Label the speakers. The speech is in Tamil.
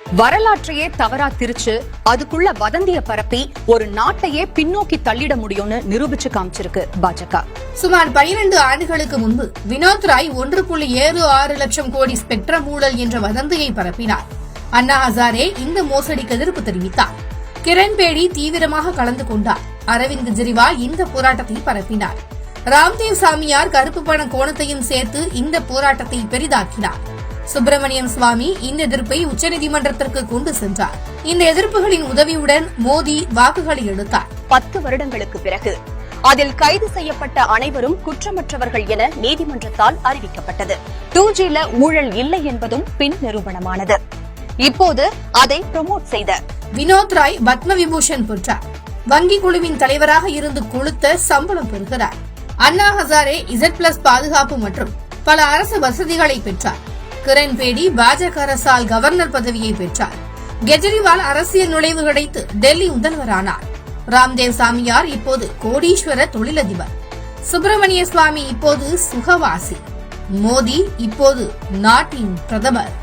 Speaker 1: வரலாற்றையே தவறா திரிச்சு அதுக்குள்ள வதந்திய பரப்பி ஒரு நாட்டையே பின்னோக்கி தள்ளிட முடியும்னு நிரூபிச்சு காமிச்சிருக்கு பாஜக.
Speaker 2: சுமார் 12 ஆண்டுகளுக்கு முன்பு வினோத் ராய் 1.76 லட்சம் கோடி ஸ்பெக்ட்ரம் ஊழல் என்ற வதந்தியை பரப்பினார். அண்ணா ஹசாரே இந்த மோசடிக்கு எதிர்ப்பு தெரிவித்தார். கிரண் பேடி தீவிரமாக கலந்து கொண்டார். அரவிந்த் கெஜ்ரிவால் இந்த போராட்டத்தை பரப்பினார். ராம்தேவ் சாமியார் கருப்பு பண கோணத்தையும் சேர்த்து இந்த போராட்டத்தை பெரிதாக்கினார். சுப்பிரமணியம் சுவாமி இந்த எதிர்ப்பை உச்சநீதிமன்றத்திற்கு கொண்டு சென்றார். இந்த எதிர்ப்புகளின் உதவியுடன் மோடி வாக்குகளை எடுத்தார்.
Speaker 1: 10 வருடங்களுக்கு பிறகு அதில் கைது செய்யப்பட்ட அனைவரும் குற்றமற்றவர்கள் என நீதிமன்றத்தால் அறிவிக்கப்பட்டது. 2Gல ஊழல் இல்லை என்பதும் பின் நிரூபணமானது. இப்போது அதை ப்ரமோட் செய்த
Speaker 2: வினோத் ராய் பத்ம விபூஷன் பெற்றார். வங்கி குழுவின் தலைவராக இருந்து கொளுத்த சம்பளம் பெறுகிறார். அண்ணா ஹசாரே Z+ பாதுகாப்பு மற்றும் பல அரசு வசதிகளை பெற்றார். கிரண் பேடி பாஜக அரசால் கவர்னர் பதவியை பெற்றார். கெஜ்ரிவால் அரசியல் நுழைவு கிடைத்து டெல்லி முதல்வரானார். ராம்தேவ் சாமியார் இப்போது கோடீஸ்வர தொழிலதிபர். சுப்பிரமணிய சுவாமி இப்போது சுகவாசி. மோடி இப்போது நாட்டின் பிரதமர்.